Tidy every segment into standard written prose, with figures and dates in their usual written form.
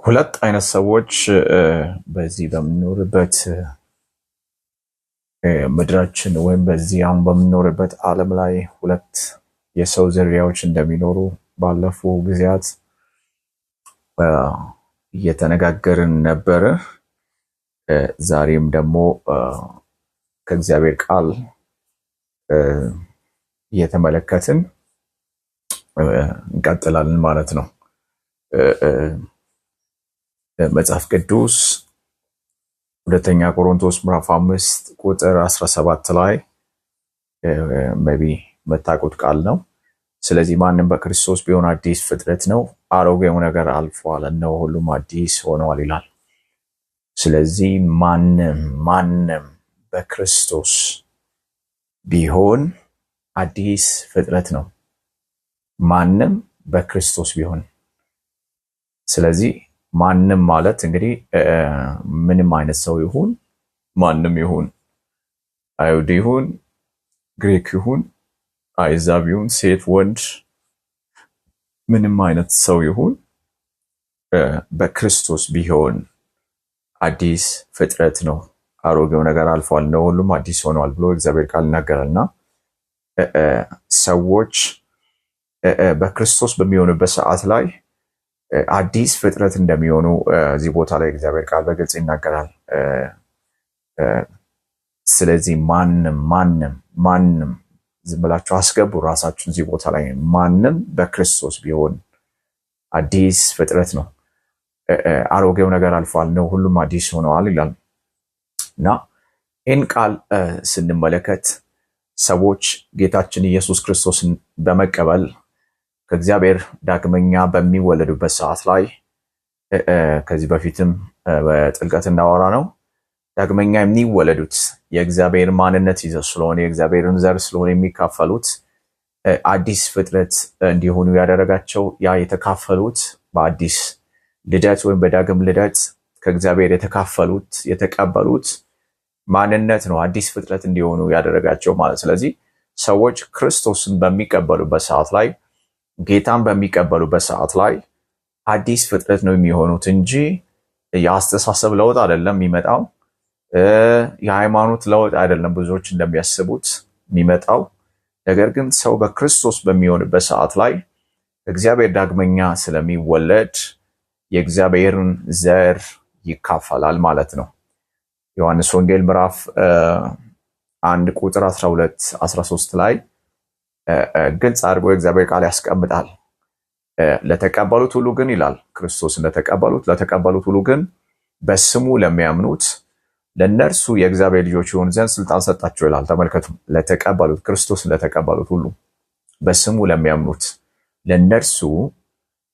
ሁለት አይነት ሰዎች በዚህ በምንኖርበት ምድራችን ወይም በዚህ አሁን በምንኖርበት ዓለም ላይ ሁለት የሰው ዝርያዎች እንደሚኖሩ ባለፉ ጊዜያት እየተነጋገርን ነበረ። ዛሬም ደግሞ ከእግዚአብሔር ቃል እየተመለከትን እንቀጥላለን ማለት ነው። መጽሐፍ ቅዱስ ሁለተኛ ቆሮንቶስ ምዕራፍ 5 ቁጥር 17 ላይ ሜቢ መታቆት ቃል ነው። ስለዚህ ማንም በክርስቶስ ቢሆን አዲስ ፍጥረት ነው፣ አሮጌው ነገር አልፏል፣ እነሆ ሁሉም አዲስ ሆነዋል ይላል። ስለዚህ ማንም በክርስቶስ ቢሆን አዲስ ፍጥረት ነው። ማንም በክርስቶስ ቢሆን። ስለዚህ ማንም ማለት እንግዲህ ምንም አይነት ሰው ይሁን፣ ማንም ይሁን፣ አይሁድ ይሁን፣ ግሪክ ይሁን፣ አይዛብ ይሁን፣ ሴት ወንድ፣ ምንም አይነት ሰው ይሁን በክርስቶስ ቢሆን አዲስ ፍጥረት ነው፣ አሮጌው ነገር አልፏል፣ ነው ሁሉም አዲስ ሆነዋል ብሎ እግዚአብሔር ቃል ይናገራልና ሰዎች በክርስቶስ በሚሆኑበት ሰዓት ላይ አዲስ ፍጥረት እንደሚሆኑ እዚህ ቦታ ላይ እግዚአብሔር ቃል በግልጽ ይናገራል። ስለዚህ ማንም ዝም ብላችሁ አስገቡ ራሳችሁን እዚህ ቦታ ላይ። ማንም በክርስቶስ ቢሆን አዲስ ፍጥረት ነው፣ አሮጌው ነገር አልፏል፣ ነው ሁሉም አዲስ ሆነዋል ይላል እና ይህን ቃል ስንመለከት ሰዎች ጌታችን ኢየሱስ ክርስቶስን በመቀበል ከእግዚአብሔር ዳግመኛ በሚወለዱበት ሰዓት ላይ ከዚህ በፊትም በጥልቀት እንዳወራ ነው፣ ዳግመኛ የሚወለዱት የእግዚአብሔር ማንነት ይዘው ስለሆነ የእግዚአብሔርን ዘር ስለሆነ የሚካፈሉት አዲስ ፍጥረት እንዲሆኑ ያደረጋቸው ያ የተካፈሉት በአዲስ ልደት ወይም በዳግም ልደት ከእግዚአብሔር የተካፈሉት የተቀበሉት ማንነት ነው አዲስ ፍጥረት እንዲሆኑ ያደረጋቸው ማለት። ስለዚህ ሰዎች ክርስቶስን በሚቀበሉበት ሰዓት ላይ ጌታን በሚቀበሉበት ሰዓት ላይ አዲስ ፍጥረት ነው የሚሆኑት እንጂ የአስተሳሰብ ለውጥ አይደለም የሚመጣው፣ የሃይማኖት ለውጥ አይደለም ብዙዎች እንደሚያስቡት የሚመጣው። ነገር ግን ሰው በክርስቶስ በሚሆንበት ሰዓት ላይ እግዚአብሔር ዳግመኛ ስለሚወለድ የእግዚአብሔርን ዘር ይካፈላል ማለት ነው። ዮሐንስ ወንጌል ምዕራፍ 1 ቁጥር 12-13 ላይ ግልጽ አድርጎ የእግዚአብሔር ቃል ያስቀምጣል። ለተቀበሉት ሁሉ ግን ይላል፣ ክርስቶስን ለተቀበሉት ሁሉ ግን በስሙ ለሚያምኑት ለነርሱ የእግዚአብሔር ልጆች ይሆኑ ዘንድ ስልጣን ሰጣቸው ይላል። ተመልከቱ፣ ለተቀበሉት ክርስቶስን ለተቀበሉት ሁሉ በስሙ ለሚያምኑት ለነርሱ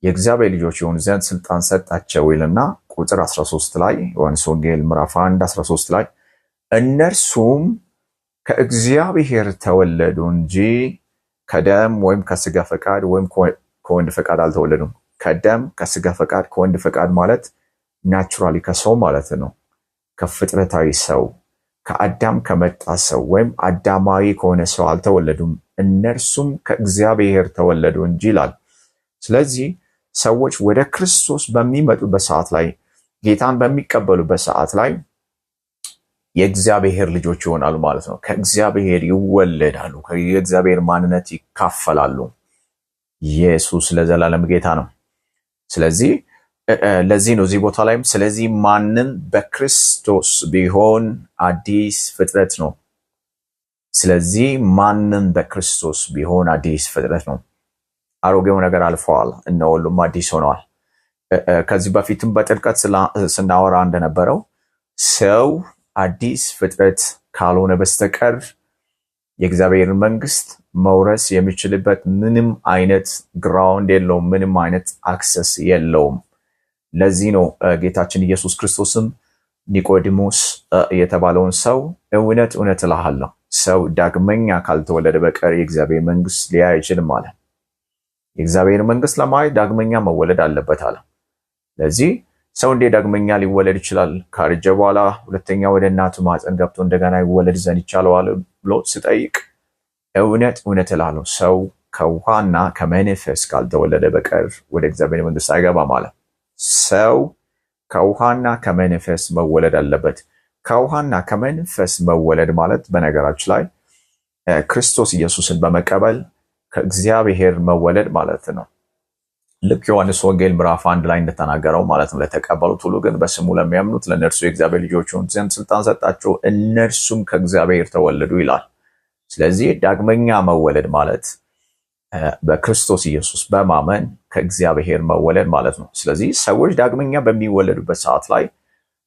የእግዚአብሔር ልጆች ይሆኑ ዘንድ ስልጣን ሰጣቸው ይልና ቁጥር 13 ላይ ዮሐንስ ወንጌል ምዕራፍ 1-13 ላይ እነርሱም ከእግዚአብሔር ተወለዱ እንጂ ከደም ወይም ከስጋ ፈቃድ ወይም ከወንድ ፈቃድ አልተወለዱም። ከደም ከስጋ ፈቃድ ከወንድ ፈቃድ ማለት ናቹራሊ ከሰው ማለት ነው፣ ከፍጥረታዊ ሰው ከአዳም ከመጣ ሰው ወይም አዳማዊ ከሆነ ሰው አልተወለዱም። እነርሱም ከእግዚአብሔር ተወለዱ እንጂ ይላል። ስለዚህ ሰዎች ወደ ክርስቶስ በሚመጡበት ሰዓት ላይ ጌታን በሚቀበሉበት ሰዓት ላይ የእግዚአብሔር ልጆች ይሆናሉ ማለት ነው። ከእግዚአብሔር ይወለዳሉ፣ የእግዚአብሔር ማንነት ይካፈላሉ። ኢየሱስ ለዘላለም ጌታ ነው። ስለዚህ ለዚህ ነው እዚህ ቦታ ላይም ስለዚህ ማንም በክርስቶስ ቢሆን አዲስ ፍጥረት ነው። ስለዚህ ማንም በክርስቶስ ቢሆን አዲስ ፍጥረት ነው፣ አሮጌው ነገር አልፈዋል፣ እነሆ ሁሉም አዲስ ሆነዋል። ከዚህ በፊትም በጥልቀት ስናወራ እንደነበረው ሰው አዲስ ፍጥረት ካልሆነ በስተቀር የእግዚአብሔርን መንግስት መውረስ የሚችልበት ምንም አይነት ግራውንድ የለውም፣ ምንም አይነት አክሰስ የለውም። ለዚህ ነው ጌታችን ኢየሱስ ክርስቶስም ኒቆዲሞስ የተባለውን ሰው እውነት እውነት እልሃለሁ ሰው ዳግመኛ ካልተወለደ በቀር የእግዚአብሔር መንግስት ሊያይ አይችልም አለ። የእግዚአብሔር መንግስት ለማየት ዳግመኛ መወለድ አለበት አለ። ለዚህ ሰው እንዴት ዳግመኛ ሊወለድ ይችላል? ካረጀ በኋላ ሁለተኛ ወደ እናቱ ማህፀን ገብቶ እንደገና ይወለድ ዘንድ ይቻለዋል ብሎ ሲጠይቅ እውነት እውነት እልሃለሁ ሰው ከውሃና ከመንፈስ ካልተወለደ በቀር ወደ እግዚአብሔር መንግስት አይገባም አለ። ሰው ከውሃና ከመንፈስ መወለድ አለበት። ከውሃና ከመንፈስ መወለድ ማለት በነገራችን ላይ ክርስቶስ ኢየሱስን በመቀበል ከእግዚአብሔር መወለድ ማለት ነው። ልክ ዮሐንስ ወንጌል ምዕራፍ 1 ላይ እንደተናገረው ማለት ነው። ለተቀበሉት ሁሉ ግን በስሙ ለሚያምኑት ለእነርሱ የእግዚአብሔር ልጆች ይሆኑ ዘንድ ስልጣን ሰጣቸው፣ እነርሱም ከእግዚአብሔር ተወለዱ ይላል። ስለዚህ ዳግመኛ መወለድ ማለት በክርስቶስ ኢየሱስ በማመን ከእግዚአብሔር መወለድ ማለት ነው። ስለዚህ ሰዎች ዳግመኛ በሚወለዱበት ሰዓት ላይ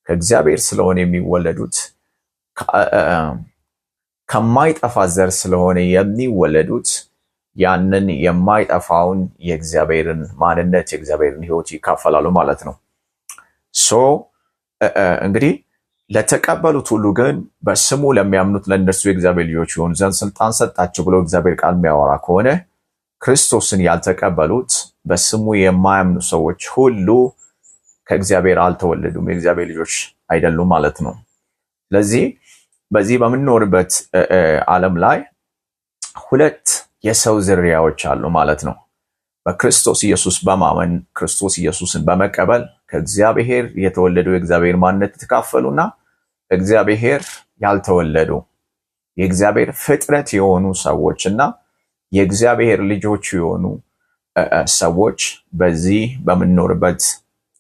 ከእግዚአብሔር ስለሆነ የሚወለዱት ከማይጠፋ ዘር ስለሆነ የሚወለዱት ያንን የማይጠፋውን የእግዚአብሔርን ማንነት የእግዚአብሔርን ሕይወት ይካፈላሉ ማለት ነው። እንግዲህ ለተቀበሉት ሁሉ ግን በስሙ ለሚያምኑት ለእነርሱ የእግዚአብሔር ልጆች ይሆኑ ዘንድ ስልጣን ሰጣቸው ብሎ እግዚአብሔር ቃል የሚያወራ ከሆነ ክርስቶስን ያልተቀበሉት በስሙ የማያምኑ ሰዎች ሁሉ ከእግዚአብሔር አልተወለዱም፣ የእግዚአብሔር ልጆች አይደሉም ማለት ነው። ስለዚህ በዚህ በምንኖርበት ዓለም ላይ ሁለት የሰው ዝርያዎች አሉ ማለት ነው። በክርስቶስ ኢየሱስ በማመን ክርስቶስ ኢየሱስን በመቀበል ከእግዚአብሔር የተወለዱ የእግዚአብሔር ማንነት የተካፈሉና እግዚአብሔር ያልተወለዱ የእግዚአብሔር ፍጥረት የሆኑ ሰዎችና የእግዚአብሔር ልጆች የሆኑ ሰዎች በዚህ በምንኖርበት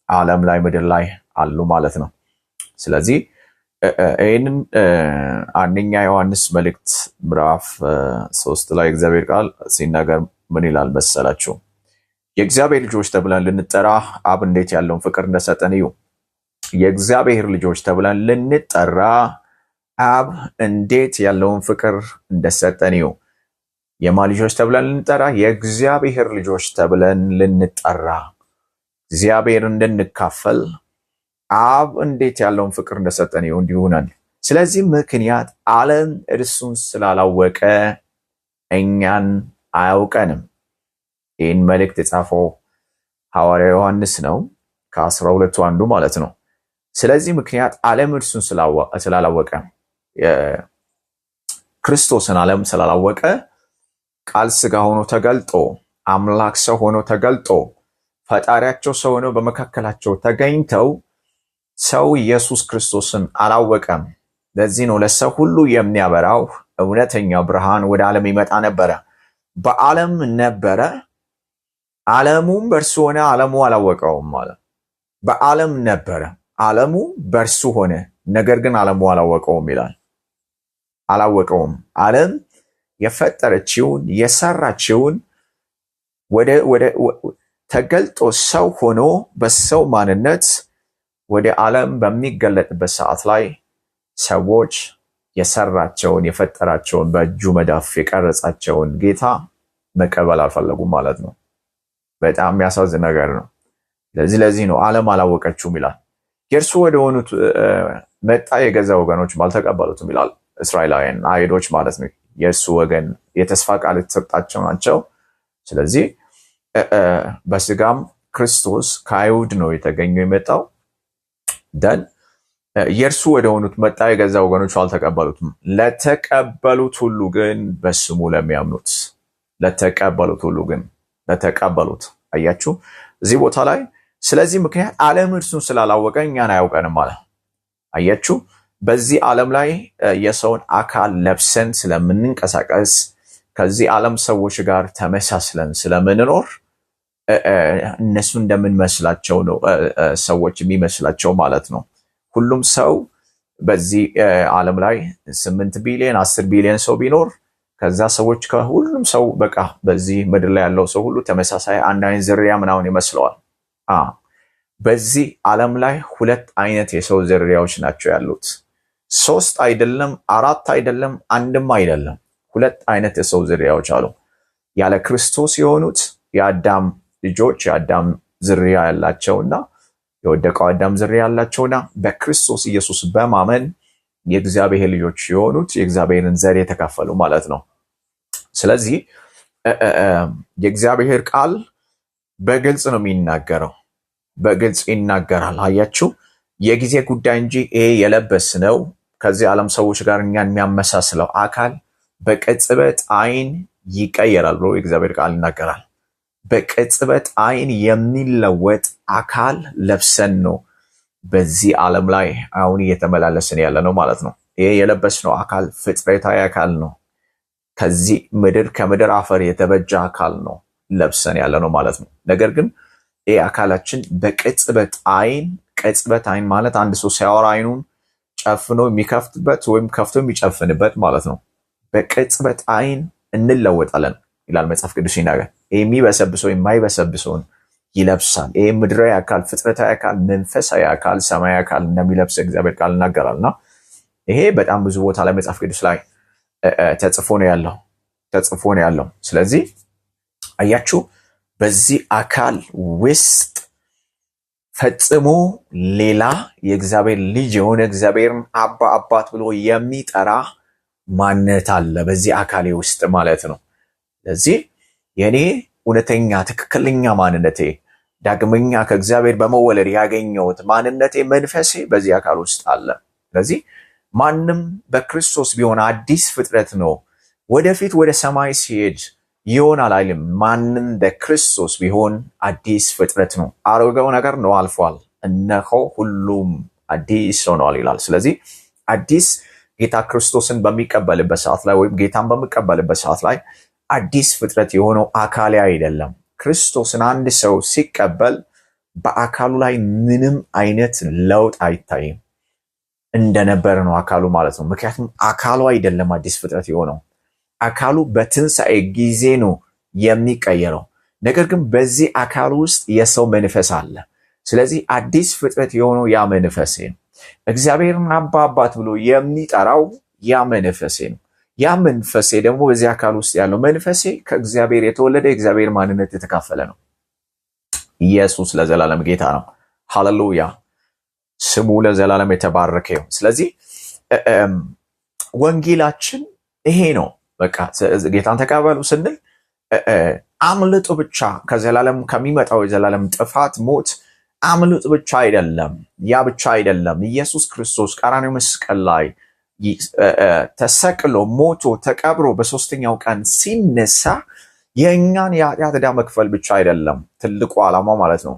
ዓለም ላይ ምድር ላይ አሉ ማለት ነው። ስለዚህ ይህንን አንደኛ ዮሐንስ መልእክት ምዕራፍ 3 ላይ እግዚአብሔር ቃል ሲናገር ምን ይላል መሰላችሁ? የእግዚአብሔር ልጆች ተብለን ልንጠራ አብ እንዴት ያለውን ፍቅር እንደሰጠን እዩ። የእግዚአብሔር ልጆች ተብለን ልንጠራ አብ እንዴት ያለውን ፍቅር እንደሰጠን እዩ። የማ ልጆች ተብለን ልንጠራ? የእግዚአብሔር ልጆች ተብለን ልንጠራ እግዚአብሔር እንድንካፈል አብ እንዴት ያለውን ፍቅር እንደሰጠን እዩ እንዲሁ ነን። ስለዚህ ምክንያት ዓለም እርሱን ስላላወቀ እኛን አያውቀንም። ይህን መልእክት የጻፈው ሐዋርያ ዮሐንስ ነው፣ ከ12ቱ አንዱ ማለት ነው። ስለዚህ ምክንያት ዓለም እርሱን ስላላወቀ ክርስቶስን ዓለም ስላላወቀ ቃል ሥጋ ሆኖ ተገልጦ አምላክ ሰው ሆኖ ተገልጦ ፈጣሪያቸው ሰው ሆኖ በመካከላቸው ተገኝተው ሰው ኢየሱስ ክርስቶስን አላወቀም። ለዚህ ነው ለሰው ሁሉ የሚያበራው እውነተኛው ብርሃን ወደ ዓለም ይመጣ ነበረ። በዓለም ነበረ፣ ዓለሙም በእርሱ ሆነ፣ ዓለሙ አላወቀውም ማለት። በዓለም ነበረ፣ ዓለሙ በእርሱ ሆነ፣ ነገር ግን ዓለሙ አላወቀውም ይላል። አላወቀውም። ዓለም የፈጠረችውን የሰራችውን ወደ ተገልጦ ሰው ሆኖ በሰው ማንነት ወደ ዓለም በሚገለጥበት ሰዓት ላይ ሰዎች የሰራቸውን የፈጠራቸውን በእጁ መዳፍ የቀረጻቸውን ጌታ መቀበል አልፈለጉም ማለት ነው። በጣም የሚያሳዝን ነገር ነው። ለዚህ ነው ዓለም አላወቀችውም ይላል። የእርሱ ወደ ሆኑት መጣ፣ የገዛ ወገኖችም አልተቀበሉትም ይላል። እስራኤላውያን አይሁዶች ማለት ነው። የእርሱ ወገን የተስፋ ቃል የተሰጣቸው ናቸው። ስለዚህ በስጋም ክርስቶስ ከአይሁድ ነው የተገኘው የመጣው ደን የእርሱ ወደ ሆኑት መጣ፣ የገዛ ወገኖቹ አልተቀበሉትም። ለተቀበሉት ሁሉ ግን በስሙ ለሚያምኑት ለተቀበሉት ሁሉ ግን ለተቀበሉት። አያችሁ እዚህ ቦታ ላይ ስለዚህ ምክንያት ዓለም እርሱን ስላላወቀ እኛን አያውቀንም ማለት። አያችሁ በዚህ ዓለም ላይ የሰውን አካል ለብሰን ስለምንንቀሳቀስ ከዚህ ዓለም ሰዎች ጋር ተመሳስለን ስለምንኖር እነሱ እንደምንመስላቸው ነው ሰዎች የሚመስላቸው ማለት ነው። ሁሉም ሰው በዚህ ዓለም ላይ 8 ቢሊዮን 10 ቢሊዮን ሰው ቢኖር ከዛ ሰዎች ከሁሉም ሰው በቃ በዚህ ምድር ላይ ያለው ሰው ሁሉ ተመሳሳይ አንድ አይነት ዝርያ ምናምን ይመስለዋል። በዚህ ዓለም ላይ 2 አይነት የሰው ዝርያዎች ናቸው ያሉት። 3 አይደለም፣ 4 አይደለም፣ 1ም አይደለም። 2 አይነት የሰው ዝርያዎች አሉ። ያለ ክርስቶስ የሆኑት የአዳም ልጆች የአዳም ዝርያ ያላቸውና የወደቀው አዳም ዝርያ ያላቸውና በክርስቶስ ኢየሱስ በማመን የእግዚአብሔር ልጆች የሆኑት የእግዚአብሔርን ዘር የተካፈሉ ማለት ነው። ስለዚህ የእግዚአብሔር ቃል በግልጽ ነው የሚናገረው፣ በግልጽ ይናገራል። አያችሁ የጊዜ ጉዳይ እንጂ ይሄ የለበስነው ከዚህ ዓለም ሰዎች ጋር እኛን የሚያመሳስለው አካል በቅጽበት ዓይን ይቀየራል ብሎ የእግዚአብሔር ቃል ይናገራል። በቅጽበት ዓይን የሚለወጥ አካል ለብሰን ነው በዚህ ዓለም ላይ አሁን እየተመላለስን ያለ ነው ማለት ነው። ይሄ የለበስነው አካል ፍጥረታዊ አካል ነው። ከዚህ ከምድር አፈር የተበጀ አካል ነው ለብሰን ያለ ነው ማለት ነው። ነገር ግን ይሄ አካላችን በቅጽበት አይን ማለት አንድ ሰው ሲያወራ አይኑን ጨፍኖ የሚከፍትበት ወይም ከፍቶ የሚጨፍንበት ማለት ነው። በቅጽበት አይን እንለወጣለን ይላል መጽሐፍ ቅዱስ ሲናገር። ይሄ የሚበሰብሰው የማይበሰብሰውን ይለብሳል። ይሄ ምድራዊ አካል፣ ፍጥረታዊ አካል፣ መንፈሳዊ አካል፣ ሰማያዊ አካል እንደሚለብስ እግዚአብሔር ቃል ይናገራልና ይሄ በጣም ብዙ ቦታ ላይ መጽሐፍ ቅዱስ ላይ ተጽፎ ነው ያለው። ስለዚህ አያችሁ በዚህ አካል ውስጥ ፈጽሞ ሌላ የእግዚአብሔር ልጅ የሆነ እግዚአብሔርን አባት ብሎ የሚጠራ ማንነት አለ በዚህ አካሌ ውስጥ ማለት ነው። ስለዚህ የኔ እውነተኛ ትክክለኛ ማንነቴ ዳግመኛ ከእግዚአብሔር በመወለድ ያገኘሁት ማንነቴ መንፈሴ በዚህ አካል ውስጥ አለ። ስለዚህ ማንም በክርስቶስ ቢሆን አዲስ ፍጥረት ነው፣ ወደፊት ወደ ሰማይ ሲሄድ ይሆናል አይልም። ማንም በክርስቶስ ቢሆን አዲስ ፍጥረት ነው፣ አሮጌው ነገር ነው አልፏል፣ እነሆ ሁሉም አዲስ ሆኗል ይላል። ስለዚህ አዲስ ጌታ ክርስቶስን በሚቀበልበት ሰዓት ላይ ወይም ጌታን በሚቀበልበት ሰዓት ላይ አዲስ ፍጥረት የሆነው አካሌ አይደለም። ክርስቶስን አንድ ሰው ሲቀበል በአካሉ ላይ ምንም አይነት ለውጥ አይታይም፣ እንደነበረ ነው አካሉ ማለት ነው። ምክንያቱም አካሉ አይደለም አዲስ ፍጥረት የሆነው፣ አካሉ በትንሣኤ ጊዜ ነው የሚቀየረው። ነገር ግን በዚህ አካል ውስጥ የሰው መንፈስ አለ። ስለዚህ አዲስ ፍጥረት የሆነው ያ መንፈሴ ነው። እግዚአብሔርን አባት ብሎ የሚጠራው ያ መንፈሴ ነው። ያ መንፈሴ ደግሞ በዚህ አካል ውስጥ ያለው መንፈሴ ከእግዚአብሔር የተወለደ የእግዚአብሔር ማንነት የተካፈለ ነው። ኢየሱስ ለዘላለም ጌታ ነው። ሃሌሉያ፣ ስሙ ለዘላለም የተባረከ ይሁን። ስለዚህ ወንጌላችን ይሄ ነው። በቃ ጌታን ተቀበሉ ስንል አምልጡ ብቻ ከዘላለም ከሚመጣው የዘላለም ጥፋት ሞት አምልጡ ብቻ አይደለም። ያ ብቻ አይደለም። ኢየሱስ ክርስቶስ ቀራንዮ መስቀል ላይ ተሰቅሎ ሞቶ ተቀብሮ በሶስተኛው ቀን ሲነሳ የእኛን የኃጢአት ዕዳ መክፈል ብቻ አይደለም ትልቁ ዓላማ ማለት ነው።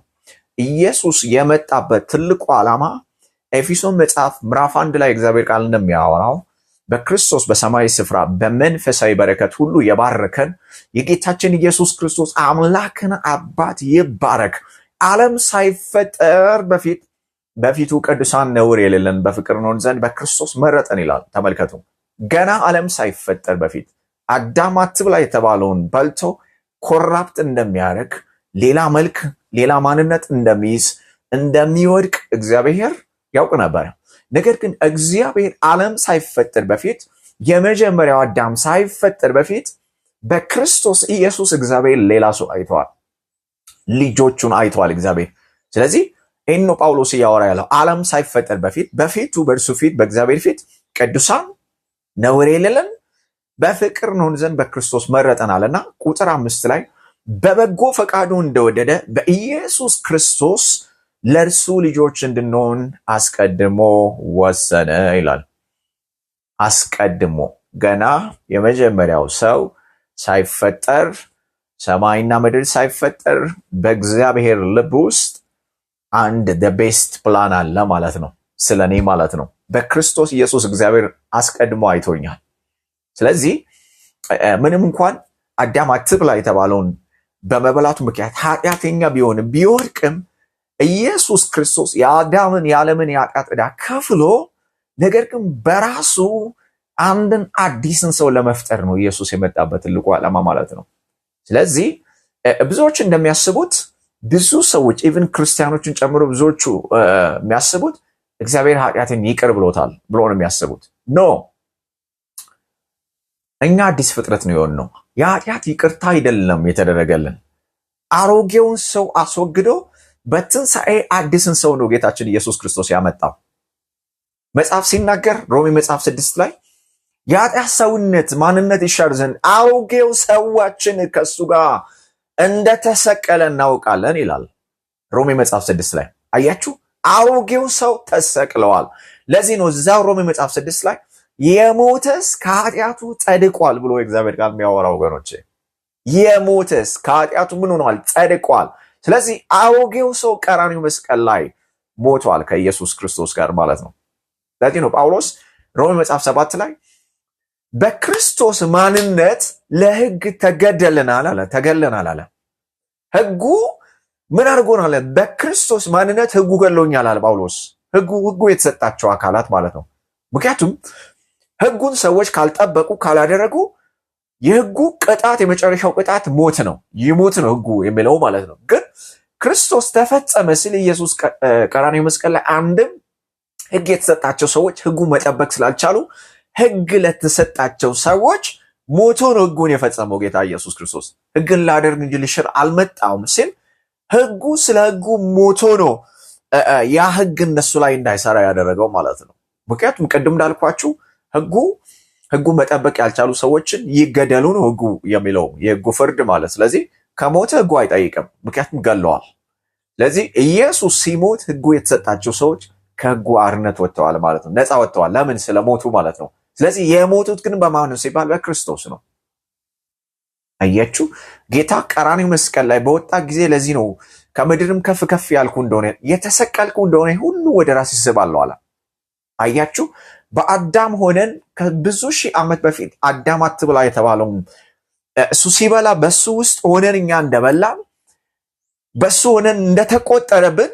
ኢየሱስ የመጣበት ትልቁ ዓላማ ኤፌሶን መጽሐፍ ምዕራፍ 1 ላይ እግዚአብሔር ቃል እንደሚያወራው በክርስቶስ በሰማያዊ ስፍራ በመንፈሳዊ በረከት ሁሉ የባረከን የጌታችን ኢየሱስ ክርስቶስ አምላክን አባት ይባረክ። ዓለም ሳይፈጠር በፊቱ ቅዱሳን ነውር የሌለን በፍቅር እንሆን ዘንድ በክርስቶስ መረጠን ይላል። ተመልከቱ፣ ገና ዓለም ሳይፈጠር በፊት አዳም አትብላ የተባለውን በልቶ ኮራፕት እንደሚያደርግ ሌላ መልክ ሌላ ማንነት እንደሚይዝ እንደሚወድቅ እግዚአብሔር ያውቅ ነበር። ነገር ግን እግዚአብሔር ዓለም ሳይፈጠር በፊት የመጀመሪያው አዳም ሳይፈጠር በፊት በክርስቶስ ኢየሱስ እግዚአብሔር ሌላ ሰው አይተዋል፣ ልጆቹን አይተዋል እግዚአብሔር። ስለዚህ ይህን ነው ጳውሎስ እያወራ ያለው። ዓለም ሳይፈጠር በፊቱ በእርሱ ፊት በእግዚአብሔር ፊት ቅዱሳን ነውር የሌለን በፍቅር እንሆን ዘንድ በክርስቶስ መረጠን አለና ቁጥር 5 ላይ በበጎ ፈቃዱ እንደወደደ በኢየሱስ ክርስቶስ ለእርሱ ልጆች እንድንሆን አስቀድሞ ወሰነ ይላል። አስቀድሞ ገና የመጀመሪያው ሰው ሳይፈጠር ሰማይና ምድር ሳይፈጠር በእግዚአብሔር ልብ ውስጥ አንድ ቤስት ፕላን አለ ማለት ነው፣ ስለኔ ማለት ነው። በክርስቶስ ኢየሱስ እግዚአብሔር አስቀድሞ አይቶኛል። ስለዚህ ምንም እንኳን አዳም አትብላ የተባለውን በመበላቱ ምክንያት ኃጢአተኛ ቢወድቅም ኢየሱስ ክርስቶስ የአዳምን የዓለምን የኃጢአት ዕዳ ከፍሎ ነገር ግን በራሱ አንድን አዲስን ሰው ለመፍጠር ነው ኢየሱስ የመጣበት ትልቁ ዓላማ ማለት ነው። ስለዚህ ብዙዎች እንደሚያስቡት ብዙ ሰዎች ኢቭን ክርስቲያኖችን ጨምሮ ብዙዎቹ የሚያስቡት እግዚአብሔር ኃጢአትን ይቅር ብሎታል ብሎ ነው የሚያስቡት። ኖ፣ እኛ አዲስ ፍጥረት ነው የሆንነው። የኃጢአት ይቅርታ አይደለም የተደረገልን። አሮጌውን ሰው አስወግዶ በትንሣኤ አዲስን ሰው ነው ጌታችን ኢየሱስ ክርስቶስ ያመጣው። መጽሐፍ ሲናገር ሮሜ መጽሐፍ 6 ላይ የኃጢአት ሰውነት ማንነት ይሻር ዘንድ አሮጌው ሰዋችን ከሱ ጋር እንደተሰቀለ እናውቃለን ይላል ሮሜ መጽሐፍ 6 ላይ። አያችሁ፣ አሮጌው ሰው ተሰቅለዋል። ለዚህ ነው እዛው ሮሜ መጽሐፍ 6 ላይ የሞተስ ከኃጢአቱ ጸድቋል ብሎ እግዚአብሔር ቃል የሚያወራው ወገኖቼ። የሞተስ ከኃጢአቱ ምን ሆኗል? ጸድቋል። ስለዚህ አሮጌው ሰው ቀራንዮ መስቀል ላይ ሞቷል ከኢየሱስ ክርስቶስ ጋር ማለት ነው። ለዚህ ነው ጳውሎስ ሮሜ መጽሐፍ 7 ላይ በክርስቶስ ማንነት ለሕግ ተገደልናል አለ። ሕጉ ምን አድርጎናል? በክርስቶስ ማንነት ሕጉ ገሎኛል አለ ጳውሎስ። ሕጉ የተሰጣቸው አካላት ማለት ነው። ምክንያቱም ሕጉን ሰዎች ካልጠበቁ ካላደረጉ የሕጉ ቅጣት የመጨረሻው ቅጣት ሞት ነው። ይሞት ነው ሕጉ የሚለው ማለት ነው። ግን ክርስቶስ ተፈጸመ ሲል ኢየሱስ ቀራንዮ መስቀል ላይ አንድም ሕግ የተሰጣቸው ሰዎች ሕጉ መጠበቅ ስላልቻሉ ሕግ ለተሰጣቸው ሰዎች ሞቶ ነው ሕጉን የፈጸመው ጌታ ኢየሱስ ክርስቶስ። ሕግን ላደርግ እንጂ ልሽር አልመጣሁም ሲል ሕጉ ስለ ሕጉ ሞቶ ነው ያ ሕግ እነሱ ላይ እንዳይሰራ ያደረገው ማለት ነው። ምክንያቱም ቅድም እንዳልኳችሁ ሕጉ መጠበቅ ያልቻሉ ሰዎችን ይገደሉ ነው ሕጉ የሚለው የሕጉ ፍርድ ማለት። ስለዚህ ከሞተ ሕጉ አይጠይቅም፣ ምክንያቱም ገለዋል። ስለዚህ ኢየሱስ ሲሞት ሕጉ የተሰጣቸው ሰዎች ከሕጉ አርነት ወጥተዋል ማለት ነው፣ ነፃ ወጥተዋል። ለምን? ስለሞቱ ማለት ነው። ስለዚህ የሞቱት ግን በማን ነው ሲባል በክርስቶስ ነው። አያችሁ፣ ጌታ ቀራንዮ መስቀል ላይ በወጣ ጊዜ ለዚህ ነው ከምድርም ከፍ ከፍ ያልኩ እንደሆነ የተሰቀልኩ እንደሆነ ሁሉ ወደ ራስ ይስባለሁ አለ። አያችሁ፣ በአዳም ሆነን ከብዙ ሺህ ዓመት በፊት አዳም አትብላ የተባለው እሱ ሲበላ በሱ ውስጥ ሆነን እኛ እንደበላ በሱ ሆነን እንደተቆጠረብን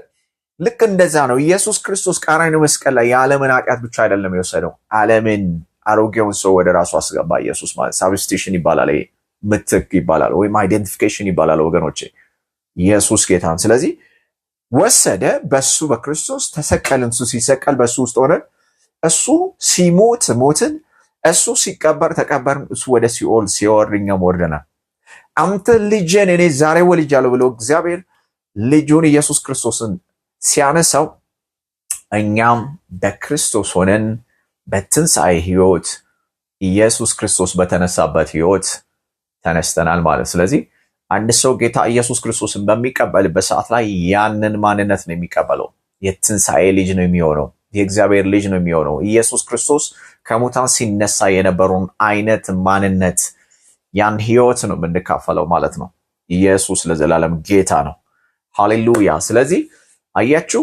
ልክ እንደዛ ነው ኢየሱስ ክርስቶስ ቀራንዮ መስቀል ላይ የዓለምን ኃጢአት ብቻ አይደለም የወሰደው፣ ዓለምን አሮጌውን ሰው ወደ ራሱ አስገባ። ኢየሱስ ማለት ሳብስቲሽን ይባላል፣ ምትክ ይባላል፣ ወይም አይደንቲፊኬሽን ይባላል ወገኖቼ። ኢየሱስ ጌታን ስለዚህ ወሰደ፣ በሱ በክርስቶስ ተሰቀልን። እሱ ሲሰቀል በሱ ውስጥ ሆነን፣ እሱ ሲሞት ሞትን፣ እሱ ሲቀበር ተቀበርን፣ እሱ ወደ ሲኦል ሲወርድ እኛም ወርደናል። አንተ ልጄን እኔ ዛሬ ወልጃለሁ ብሎ እግዚአብሔር ልጁን ኢየሱስ ክርስቶስን ሲያነሳው እኛም በክርስቶስ ሆነን በትንሣኤ ህይወት ኢየሱስ ክርስቶስ በተነሳበት ህይወት ተነስተናል ማለት። ስለዚህ አንድ ሰው ጌታ ኢየሱስ ክርስቶስን በሚቀበልበት ሰዓት ላይ ያንን ማንነት ነው የሚቀበለው። የትንሣኤ ልጅ ነው የሚሆነው፣ የእግዚአብሔር ልጅ ነው የሚሆነው። ኢየሱስ ክርስቶስ ከሙታን ሲነሳ የነበረውን አይነት ማንነት ያን ህይወት ነው የምንካፈለው ማለት ነው። ኢየሱስ ለዘላለም ጌታ ነው። ሃሌሉያ። ስለዚህ አያችሁ፣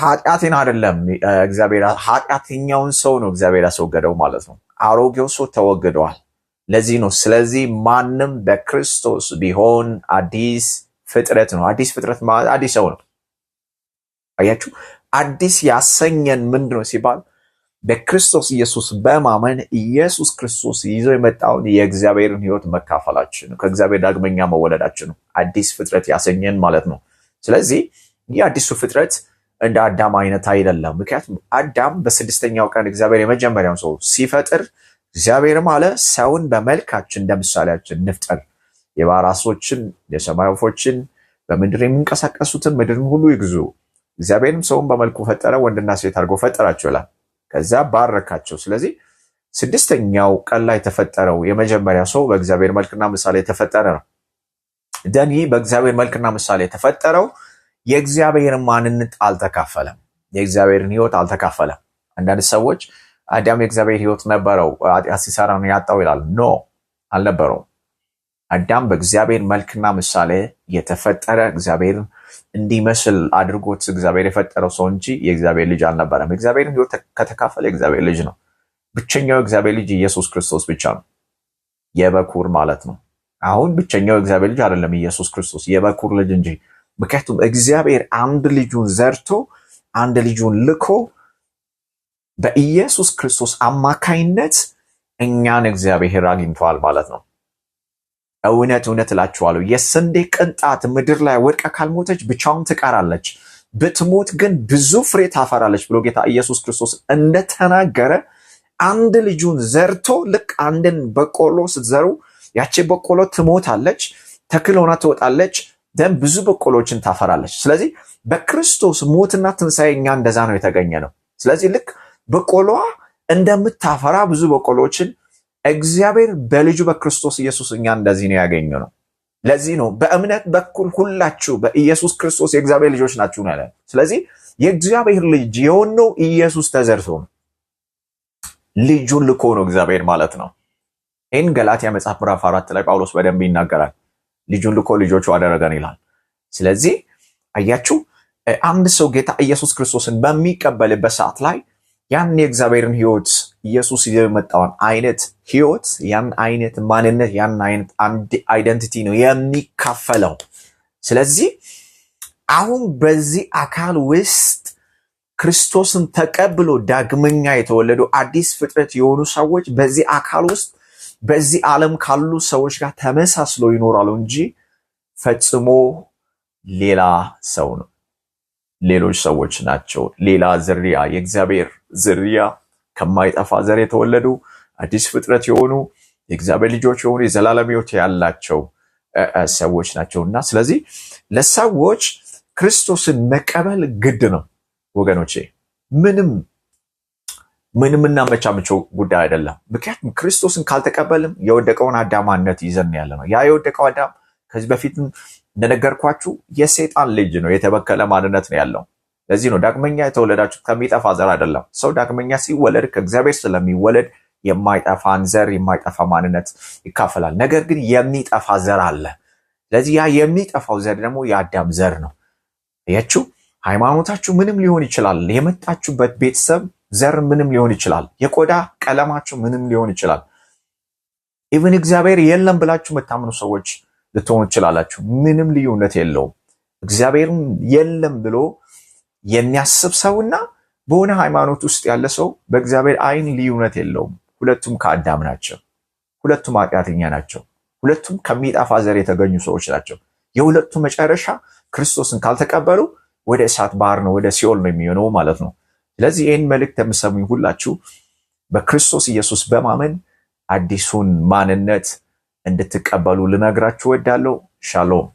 ኃጢአትን አይደለም እግዚአብሔር፣ ኃጢአተኛውን ሰው ነው እግዚአብሔር ያስወገደው ማለት ነው። አሮጌው ሰው ተወግደዋል። ለዚህ ነው ስለዚህ ማንም በክርስቶስ ቢሆን አዲስ ፍጥረት ነው። አዲስ ፍጥረት ማለት አዲስ ሰው ነው። አያችሁ፣ አዲስ ያሰኘን ምንድነው ሲባል በክርስቶስ ኢየሱስ በማመን ኢየሱስ ክርስቶስ ይዞ የመጣውን የእግዚአብሔርን ህይወት መካፈላችን ነው። ከእግዚአብሔር ዳግመኛ መወለዳችን ነው አዲስ ፍጥረት ያሰኘን ማለት ነው። ስለዚህ ይህ አዲሱ ፍጥረት እንደ አዳም አይነት አይደለም። ምክንያቱም አዳም በስድስተኛው ቀን እግዚአብሔር የመጀመሪያውን ሰው ሲፈጥር እግዚአብሔርም አለ ሰውን በመልካችን እንደ ምሳሌያችን እንፍጠር፣ የባሕር ዓሦችን፣ የሰማይ ወፎችን፣ በምድር የሚንቀሳቀሱትን ምድርን ሁሉ ይግዙ። እግዚአብሔርም ሰውን በመልኩ ፈጠረ፣ ወንድና ሴት አድርጎ ፈጠራቸው ይላል። ከዛ ባረካቸው። ስለዚህ ስድስተኛው ቀን ላይ የተፈጠረው የመጀመሪያ ሰው በእግዚአብሔር መልክና ምሳሌ የተፈጠረ ነው። ደን ይህ በእግዚአብሔር መልክና ምሳሌ የተፈጠረው የእግዚአብሔርን ማንነት አልተካፈለም፣ የእግዚአብሔርን ህይወት አልተካፈለም። አንዳንድ ሰዎች አዳም የእግዚአብሔር ህይወት ነበረው ኃጢአት ሲሰራ ነው ያጣው ይላል። ኖ፣ አልነበረውም። አዳም በእግዚአብሔር መልክና ምሳሌ የተፈጠረ እግዚአብሔርን እንዲመስል አድርጎት እግዚአብሔር የፈጠረው ሰው እንጂ የእግዚአብሔር ልጅ አልነበረም። የእግዚአብሔርን ህይወት ከተካፈለ የእግዚአብሔር ልጅ ነው። ብቸኛው የእግዚአብሔር ልጅ ኢየሱስ ክርስቶስ ብቻ ነው፣ የበኩር ማለት ነው። አሁን ብቸኛው የእግዚአብሔር ልጅ አይደለም ኢየሱስ ክርስቶስ፣ የበኩር ልጅ እንጂ። ምክንያቱም እግዚአብሔር አንድ ልጁን ዘርቶ አንድ ልጁን ልኮ በኢየሱስ ክርስቶስ አማካይነት እኛን እግዚአብሔር አግኝተዋል ማለት ነው። እውነት እውነት እላችኋለሁ የስንዴ ቅንጣት ምድር ላይ ወድቃ ካልሞተች ብቻውን ትቀራለች፣ ብትሞት ግን ብዙ ፍሬ ታፈራለች ብሎ ጌታ ኢየሱስ ክርስቶስ እንደተናገረ አንድ ልጁን ዘርቶ ልክ አንድን በቆሎ ስትዘሩ ያቺ በቆሎ ትሞታለች፣ ተክል ሆና ትወጣለች፣ ደም ብዙ በቆሎችን ታፈራለች። ስለዚህ በክርስቶስ ሞትና ትንሣኤ እኛ እንደዛ ነው የተገኘ ነው። ስለዚህ ልክ በቆሎዋ እንደምታፈራ ብዙ በቆሎችን እግዚአብሔር በልጁ በክርስቶስ ኢየሱስ እኛ እንደዚህ ነው ያገኘው ነው። ለዚህ ነው በእምነት በኩል ሁላችሁ በኢየሱስ ክርስቶስ የእግዚአብሔር ልጆች ናችሁ ነው ያለ። ስለዚህ የእግዚአብሔር ልጅ የሆነው ኢየሱስ ተዘርቶ ነው፣ ልጁን ልኮ ነው እግዚአብሔር ማለት ነው። ይህን ገላትያ መጽሐፍ ምዕራፍ 4 ላይ ጳውሎስ በደንብ ይናገራል። ልጁን ልኮ ልጆቹ አደረገን ይላል። ስለዚህ አያችሁ አንድ ሰው ጌታ ኢየሱስ ክርስቶስን በሚቀበልበት ሰዓት ላይ ያን የእግዚአብሔርን ሕይወት ኢየሱስ የመጣውን አይነት ሕይወት ያን አይነት ማንነት ያን አይነት አይደንቲቲ ነው የሚካፈለው። ስለዚህ አሁን በዚህ አካል ውስጥ ክርስቶስን ተቀብሎ ዳግመኛ የተወለዱ አዲስ ፍጥረት የሆኑ ሰዎች በዚህ አካል ውስጥ በዚህ ዓለም ካሉ ሰዎች ጋር ተመሳስሎ ይኖራሉ እንጂ ፈጽሞ ሌላ ሰው ነው። ሌሎች ሰዎች ናቸው። ሌላ ዝርያ፣ የእግዚአብሔር ዝርያ ከማይጠፋ ዘር የተወለዱ አዲስ ፍጥረት የሆኑ የእግዚአብሔር ልጆች የሆኑ የዘላለም ሕይወት ያላቸው ሰዎች ናቸውና ስለዚህ ለሰዎች ክርስቶስን መቀበል ግድ ነው ወገኖቼ። ምንም እናመቻምቸው ጉዳይ አይደለም። ምክንያቱም ክርስቶስን ካልተቀበልም የወደቀውን አዳማነት ይዘን ያለ ነው። ያ የወደቀው አዳም ከዚህ በፊትም እንደነገርኳችሁ የሰይጣን ልጅ ነው፣ የተበከለ ማንነት ነው ያለው። ለዚህ ነው ዳግመኛ የተወለዳችሁ ከሚጠፋ ዘር አይደለም። ሰው ዳግመኛ ሲወለድ ከእግዚአብሔር ስለሚወለድ የማይጠፋን ዘር የማይጠፋ ማንነት ይካፈላል። ነገር ግን የሚጠፋ ዘር አለ። ስለዚህ ያ የሚጠፋው ዘር ደግሞ የአዳም ዘር ነው። ያችሁ ሃይማኖታችሁ ምንም ሊሆን ይችላል። የመጣችሁበት ቤተሰብ ዘር ምንም ሊሆን ይችላል። የቆዳ ቀለማችሁ ምንም ሊሆን ይችላል። ኢቭን እግዚአብሔር የለም ብላችሁ የምታምኑ ሰዎች ልትሆኑ ትችላላችሁ። ምንም ልዩነት የለውም። እግዚአብሔርም የለም ብሎ የሚያስብ ሰውና በሆነ ሃይማኖት ውስጥ ያለ ሰው በእግዚአብሔር ዓይን ልዩነት የለውም። ሁለቱም ከአዳም ናቸው። ሁለቱም ኃጢአተኛ ናቸው። ሁለቱም ከሚጠፋ ዘር የተገኙ ሰዎች ናቸው። የሁለቱ መጨረሻ ክርስቶስን ካልተቀበሉ ወደ እሳት ባህር ነው፣ ወደ ሲኦል ነው የሚሆነው ማለት ነው። ስለዚህ ይህን መልእክት የምሰሙኝ ሁላችሁ በክርስቶስ ኢየሱስ በማመን አዲሱን ማንነት እንድትቀበሉ ልነግራችሁ እወዳለሁ። ሻሎም።